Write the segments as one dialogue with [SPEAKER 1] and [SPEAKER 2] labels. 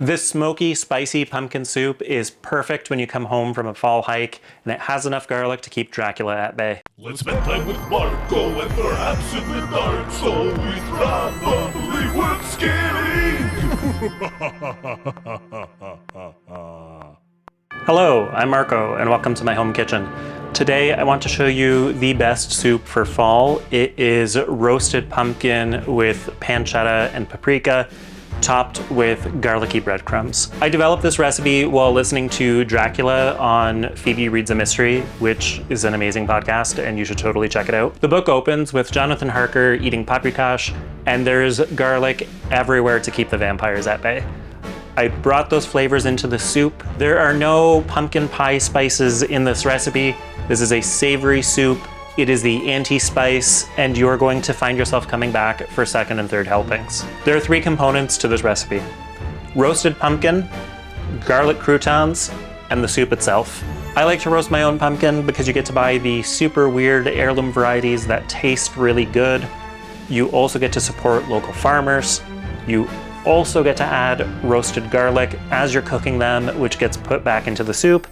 [SPEAKER 1] This smoky, spicy pumpkin soup is perfect when you come home from a fall hike, and it has enough garlic to keep Dracula at bay.
[SPEAKER 2] Let's spend time with Marco and perhaps in the dark, so we probably work skinny.
[SPEAKER 1] Hello, I'm Marco, and welcome to my home kitchen. Today I want to show you the best soup for fall. It is roasted pumpkin with pancetta and paprika, topped with garlicky breadcrumbs. I developed this recipe while listening to Dracula on Phoebe Reads a Mystery, which is an amazing podcast and you should totally check it out. The book opens with Jonathan Harker eating paprikash, and there's garlic everywhere to keep the vampires at bay. I brought those flavors into the soup. There are no pumpkin pie spices in this recipe. This is a savory soup. It is the anti-spice, and you're going to find yourself coming back for second and third helpings. There are three components to this recipe: roasted pumpkin, garlic croutons, and the soup itself. I like to roast my own pumpkin because you get to buy the super weird heirloom varieties that taste really good. You also get to support local farmers. You also get to add roasted garlic as you're cooking them, which gets put back into the soup,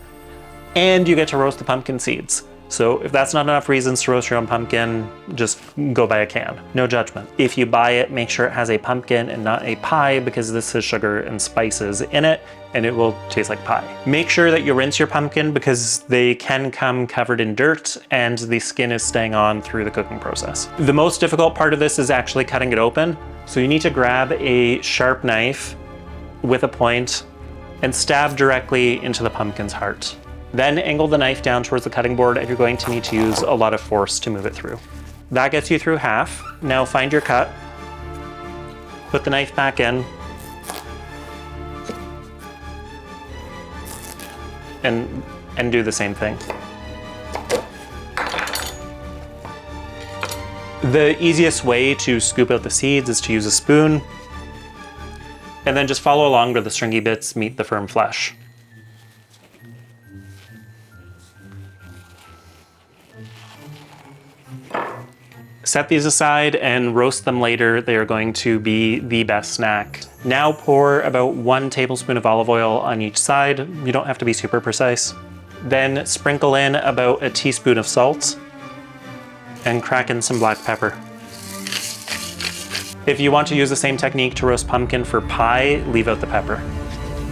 [SPEAKER 1] and you get to roast the pumpkin seeds. So if that's not enough reasons to roast your own pumpkin, just go buy a can. No judgment. If you buy it, make sure it has a pumpkin and not a pie, because this has sugar and spices in it and it will taste like pie. Make sure that you rinse your pumpkin because they can come covered in dirt and the skin is staying on through the cooking process. The most difficult part of this is actually cutting it open. So you need to grab a sharp knife with a point and stab directly into the pumpkin's heart. Then angle the knife down towards the cutting board, and you're going to need to use a lot of force to move it through. That gets you through half. Now find your cut, put the knife back in, and do the same thing. The easiest way to scoop out the seeds is to use a spoon, and then just follow along where the stringy bits meet the firm flesh. Set these aside and roast them later. They are going to be the best snack. Now pour about 1 tablespoon of olive oil on each side. You don't have to be super precise. Then sprinkle in about a teaspoon of salt and crack in some black pepper. If you want to use the same technique to roast pumpkin for pie, leave out the pepper.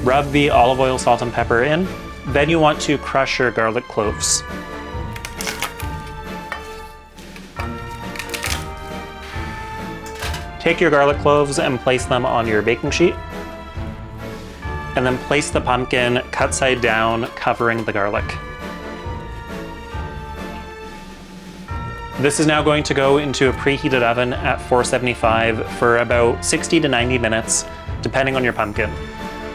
[SPEAKER 1] Rub the olive oil, salt, and pepper in. Then you want to crush your garlic cloves. Take your garlic cloves and place them on your baking sheet. And then place the pumpkin cut side down, covering the garlic. This is now going to go into a preheated oven at 475 for about 60 to 90 minutes, depending on your pumpkin.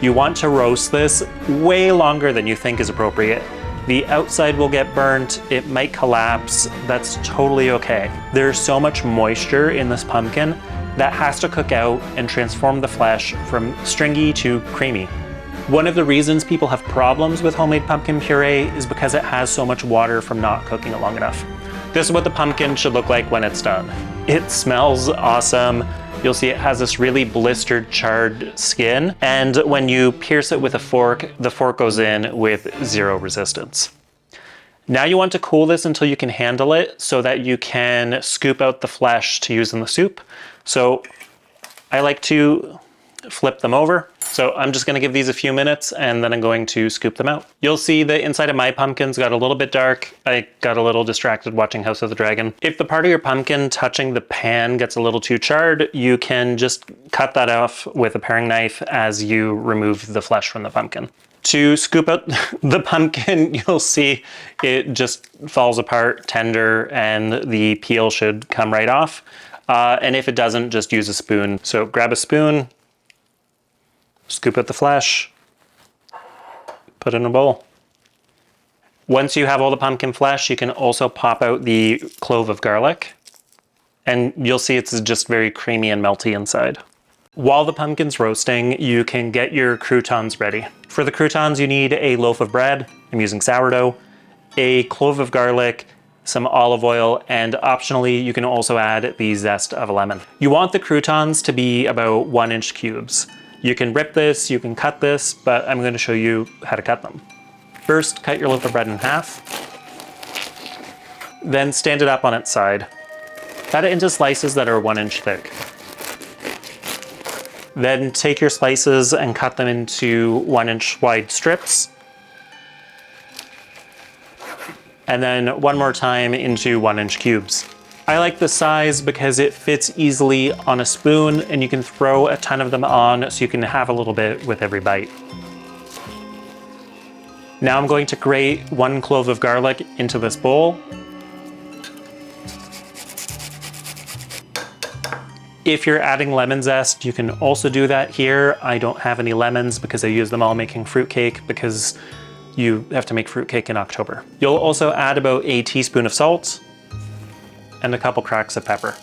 [SPEAKER 1] You want to roast this way longer than you think is appropriate. The outside will get burnt, it might collapse, that's totally okay. There's so much moisture in this pumpkin that has to cook out and transform the flesh from stringy to creamy. One of the reasons people have problems with homemade pumpkin puree is because it has so much water from not cooking it long enough. This is what the pumpkin should look like when it's done. It smells awesome. You'll see it has this really blistered, charred skin, and when you pierce it with a fork, the fork goes in with zero resistance. Now you want to cool this until you can handle it so that you can scoop out the flesh to use in the soup. So I like to flip them over. So I'm just gonna give these a few minutes and then I'm going to scoop them out. You'll see the inside of my pumpkins got a little bit dark. I got a little distracted watching House of the Dragon. If the part of your pumpkin touching the pan gets a little too charred, you can just cut that off with a paring knife as you remove the flesh from the pumpkin. To scoop out the pumpkin, you'll see it just falls apart tender and the peel should come right off. And if it doesn't, just use a spoon. So grab a spoon, scoop out the flesh, put it in a bowl. Once you have all the pumpkin flesh, you can also pop out the clove of garlic, and you'll see it's just very creamy and melty inside. While the pumpkin's roasting, you can get your croutons ready. For the croutons, you need a loaf of bread. I'm using sourdough, a clove of garlic, some olive oil, and optionally, you can also add the zest of a lemon. You want the croutons to be about 1-inch cubes. You can rip this, you can cut this, but I'm going to show you how to cut them. First, cut your loaf of bread in half. Then stand it up on its side. Cut it into slices that are 1 inch thick. Then take your slices and cut them into 1 inch wide strips. And then one more time into 1 inch cubes. I like the size because it fits easily on a spoon and you can throw a ton of them on so you can have a little bit with every bite. Now I'm going to grate 1 clove of garlic into this bowl. If you're adding lemon zest, you can also do that here. I don't have any lemons because I use them all making fruitcake because you have to make fruitcake in October. You'll also add about a teaspoon of salt and a couple cracks of pepper.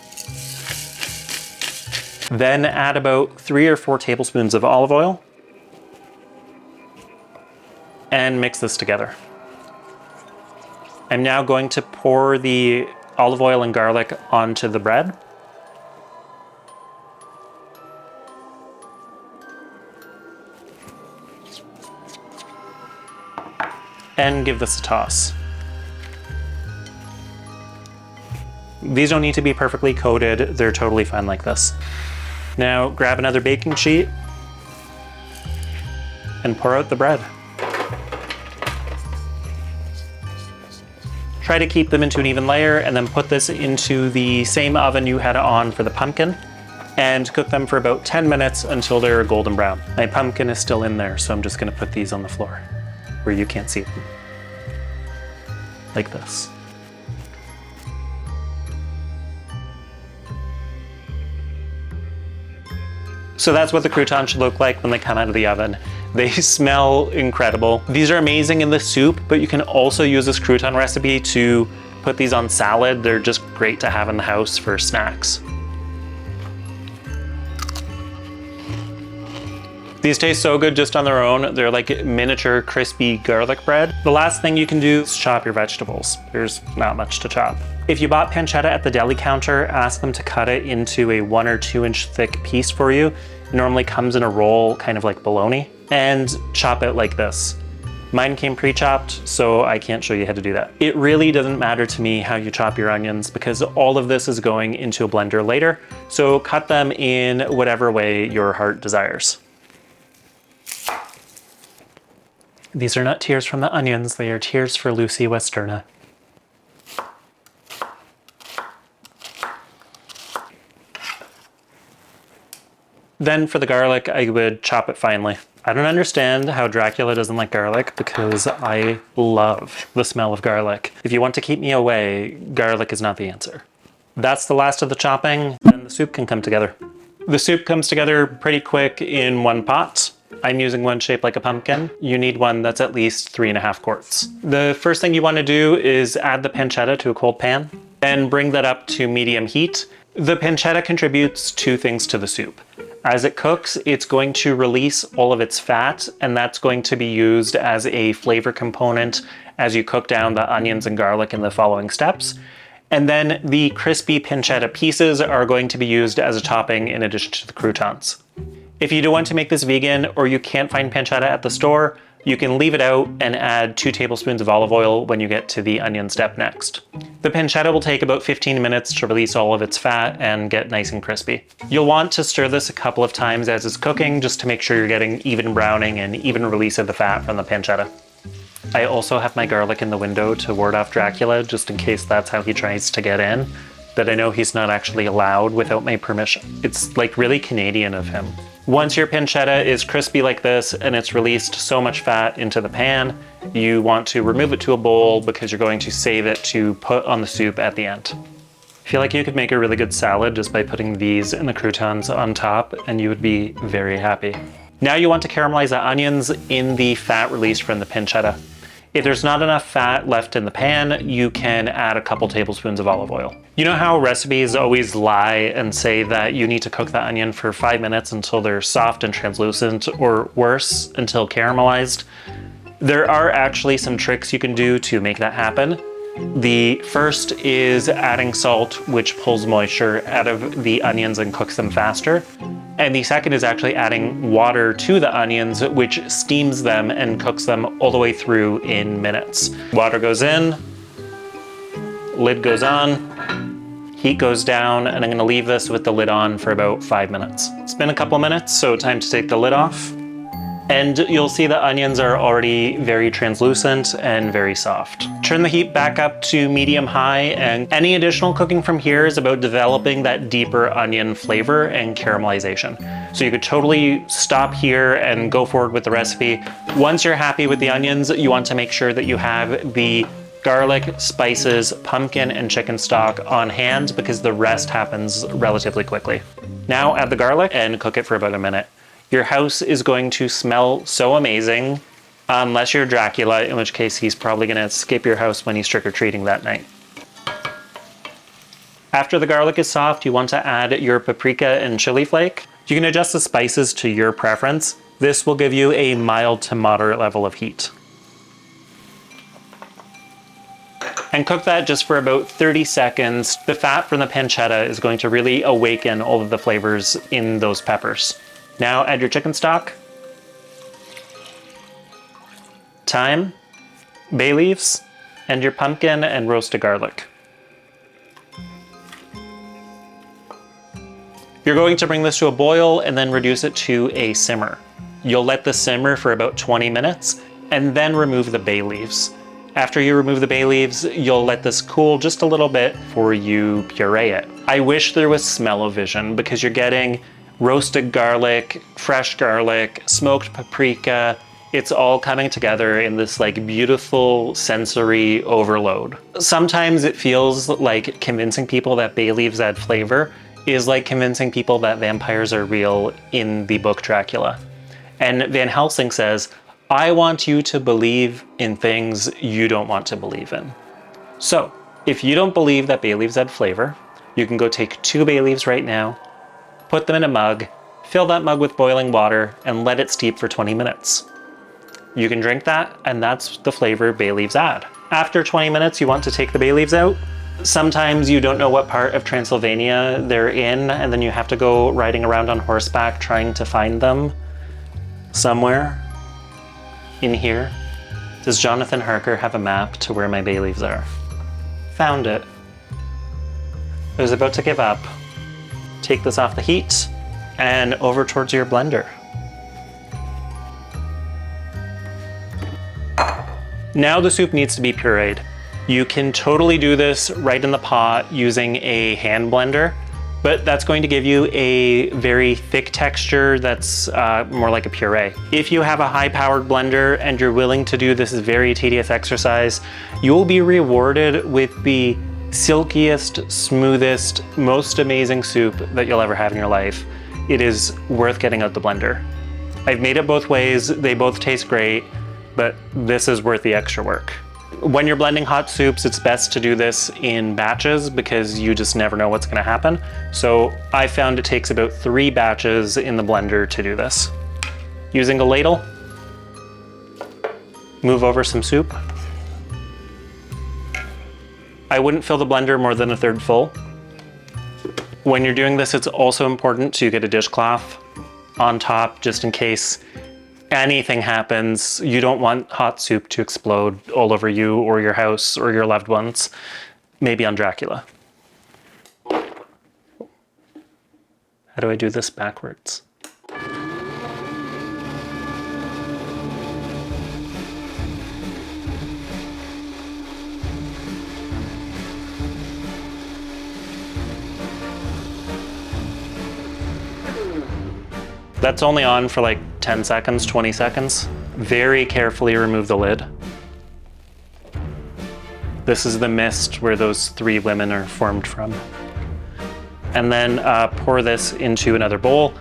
[SPEAKER 1] Then add about 3 or 4 tablespoons of olive oil and mix this together. I'm now going to pour the olive oil and garlic onto the bread. And give this a toss. These don't need to be perfectly coated, they're totally fine like this. Now grab another baking sheet and pour out the bread. Try to keep them into an even layer and then put this into the same oven you had on for the pumpkin and cook them for about 10 minutes until they're golden brown. My pumpkin is still in there, so I'm just gonna put these on the floor where you can't see them. Like this. So that's what the croutons should look like when they come out of the oven. They smell incredible. These are amazing in the soup, but you can also use this crouton recipe to put these on salad. They're just great to have in the house for snacks. These taste so good just on their own. They're like miniature crispy garlic bread. The last thing you can do is chop your vegetables. There's not much to chop. If you bought pancetta at the deli counter, ask them to cut it into a 1 or 2 inch thick piece for you. It normally comes in a roll, kind of like bologna, and chop it like this. Mine came pre-chopped, so I can't show you how to do that. It really doesn't matter to me how you chop your onions because all of this is going into a blender later, so cut them in whatever way your heart desires. These are not tears from the onions, they are tears for Lucy Westerna. Then for the garlic, I would chop it finely. I don't understand how Dracula doesn't like garlic because I love the smell of garlic. If you want to keep me away, garlic is not the answer. That's the last of the chopping, and the soup can come together. The soup comes together pretty quick in 1 pot. I'm using one shaped like a pumpkin. You need one that's at least 3.5 quarts. The first thing you want to do is add the pancetta to a cold pan, then bring that up to medium heat. The pancetta contributes 2 things to the soup. As it cooks, it's going to release all of its fat, and that's going to be used as a flavor component as you cook down the onions and garlic in the following steps. And then the crispy pancetta pieces are going to be used as a topping in addition to the croutons. If you do want to make this vegan or you can't find pancetta at the store, you can leave it out and add 2 tablespoons of olive oil when you get to the onion step next. The pancetta will take about 15 minutes to release all of its fat and get nice and crispy. You'll want to stir this a couple of times as it's cooking just to make sure you're getting even browning and even release of the fat from the pancetta. I also have my garlic in the window to ward off Dracula just in case that's how he tries to get in, but I know he's not actually allowed without my permission. It's like really Canadian of him. Once your pancetta is crispy like this and it's released so much fat into the pan, you want to remove it to a bowl because you're going to save it to put on the soup at the end. I feel like you could make a really good salad just by putting these and the croutons on top and you would be very happy. Now you want to caramelize the onions in the fat released from the pancetta. If there's not enough fat left in the pan, you can add a couple tablespoons of olive oil. You know how recipes always lie and say that you need to cook the onion for 5 minutes until they're soft and translucent, or worse, until caramelized? There are actually some tricks you can do to make that happen. The first is adding salt, which pulls moisture out of the onions and cooks them faster. And the second is actually adding water to the onions, which steams them and cooks them all the way through in minutes. Water goes in, lid goes on, heat goes down, and I'm gonna leave this with the lid on for about 5 minutes. It's been a couple minutes, so time to take the lid off. And you'll see the onions are already very translucent and very soft. Turn the heat back up to medium-high, and any additional cooking from here is about developing that deeper onion flavor and caramelization. So you could totally stop here and go forward with the recipe. Once you're happy with the onions, you want to make sure that you have the garlic, spices, pumpkin, and chicken stock on hand because the rest happens relatively quickly. Now add the garlic and cook it for about a minute. Your house is going to smell so amazing, unless you're Dracula, in which case he's probably gonna escape your house when he's trick-or-treating that night. After the garlic is soft, you want to add your paprika and chili flake. You can adjust the spices to your preference. This will give you a mild to moderate level of heat. And cook that just for about 30 seconds. The fat from the pancetta is going to really awaken all of the flavors in those peppers. Now add your chicken stock, thyme, bay leaves, and your pumpkin and roasted garlic. You're going to bring this to a boil and then reduce it to a simmer. You'll let this simmer for about 20 minutes and then remove the bay leaves. After you remove the bay leaves, you'll let this cool just a little bit before you puree it. I wish there was smell-o-vision because you're getting roasted garlic, fresh garlic, smoked paprika. It's all coming together in this like beautiful sensory overload. Sometimes it feels like convincing people that bay leaves add flavor is like convincing people that vampires are real in the book Dracula. And Van Helsing says, I want you to believe in things you don't want to believe in. So if you don't believe that bay leaves add flavor, you can go take 2 bay leaves right now, put them in a mug, fill that mug with boiling water, and let it steep for 20 minutes. You can drink that, and that's the flavor bay leaves add. After 20 minutes, you want to take the bay leaves out. Sometimes you don't know what part of Transylvania they're in, and then you have to go riding around on horseback trying to find them somewhere in here. Does Jonathan Harker have a map to where my bay leaves are? Found it. I was about to give up. Take this off the heat and over towards your blender. Now the soup needs to be pureed. You can totally do this right in the pot using a hand blender, but that's going to give you a very thick texture that's more like a puree. If you have a high-powered blender and you're willing to do this very tedious exercise, you will be rewarded with the silkiest, smoothest, most amazing soup that you'll ever have in your life. It is worth getting out the blender. I've made it both ways, they both taste great, but this is worth the extra work. When you're blending hot soups, it's best to do this in batches because you just never know what's gonna happen. So I found it takes about 3 batches in the blender to do this. Using a ladle, move over some soup. I wouldn't fill the blender more than 1/3 full. When you're doing this, it's also important to get a dishcloth on top just in case anything happens. You don't want hot soup to explode all over you or your house or your loved ones, maybe on Dracula. How do I do this backwards? That's only on for like 10 seconds, 20 seconds. Very carefully remove the lid. This is the mist where those 3 women are formed from. And then pour this into another bowl.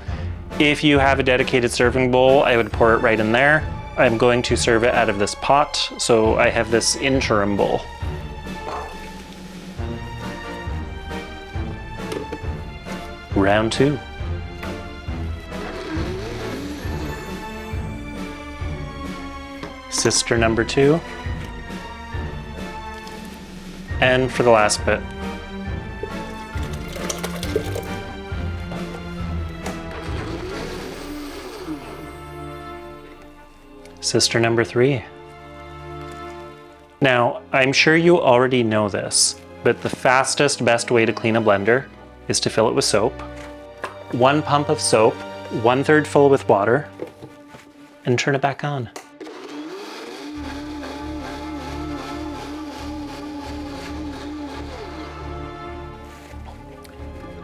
[SPEAKER 1] If you have a dedicated serving bowl, I would pour it right in there. I'm going to serve it out of this pot, so I have this interim bowl. Round 2. Sister number 2. And for the last bit. Sister number 3. Now, I'm sure you already know this, but the fastest, best way to clean a blender is to fill it with soap. 1 pump of soap, 1/3 full with water, and turn it back on.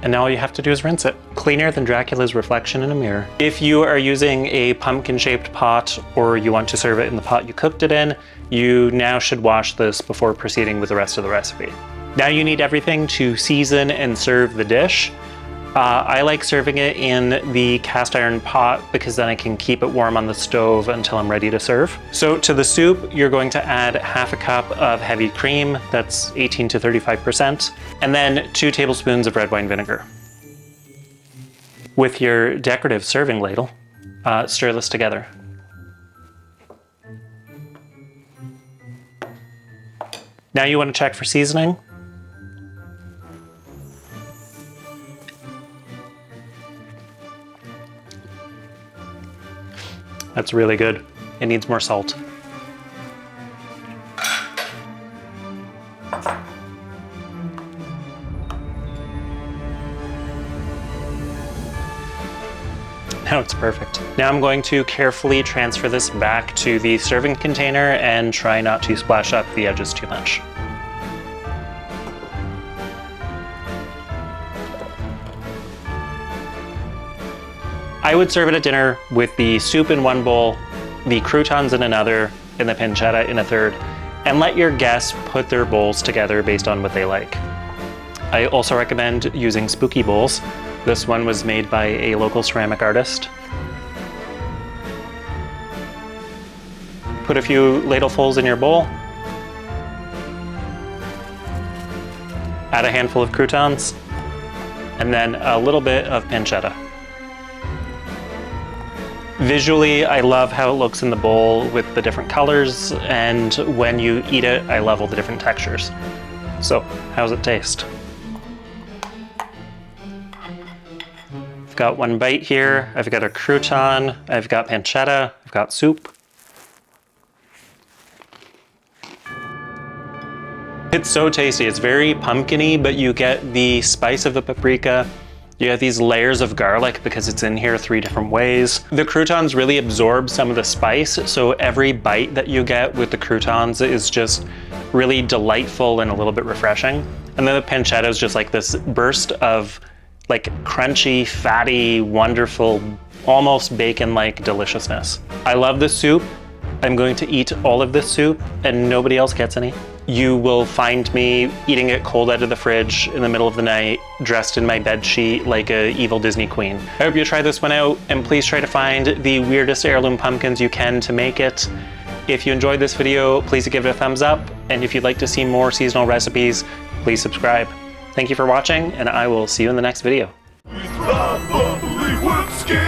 [SPEAKER 1] And now all you have to do is rinse it. Cleaner than Dracula's reflection in a mirror. If you are using a pumpkin-shaped pot or you want to serve it in the pot you cooked it in, you now should wash this before proceeding with the rest of the recipe. Now you need everything to season and serve the dish. I like serving it in the cast iron pot because then I can keep it warm on the stove until I'm ready to serve. So to the soup, you're going to add 1/2 cup of heavy cream, that's 18 to 35%, and then 2 tablespoons of red wine vinegar. With your decorative serving ladle, stir this together. Now you want to check for seasoning. That's really good. It needs more salt. Now it's perfect. Now I'm going to carefully transfer this back to the serving container and try not to splash up the edges too much. I would serve it at dinner with the soup in 1 bowl, the croutons in another, and the pancetta in a 1/3, and let your guests put their bowls together based on what they like. I also recommend using spooky bowls. This one was made by a local ceramic artist. Put a few ladlefuls in your bowl. Add a handful of croutons, and then a little bit of pancetta. Visually, I love how it looks in the bowl with the different colors, and when you eat it, I love all the different textures. So, how's it taste? I've got 1 bite here, I've got a crouton, I've got pancetta, I've got soup. It's so tasty, it's very pumpkin-y, but you get the spice of the paprika. You have these layers of garlic because it's in here 3 different ways. The croutons really absorb some of the spice, so every bite that you get with the croutons is just really delightful and a little bit refreshing. And then the pancetta is just like this burst of like crunchy, fatty, wonderful, almost bacon-like deliciousness. I love the soup. I'm going to eat all of this soup and nobody else gets any. You will find me eating it cold out of the fridge in the middle of the night, dressed in my bedsheet like an evil Disney queen. I hope you try this one out, and please try to find the weirdest heirloom pumpkins you can to make it. If you enjoyed this video, please give it a thumbs up, and if you'd like to see more seasonal recipes, please subscribe. Thank you for watching, and I will see you in the next video.
[SPEAKER 2] We thrive bubbly, we're skinny.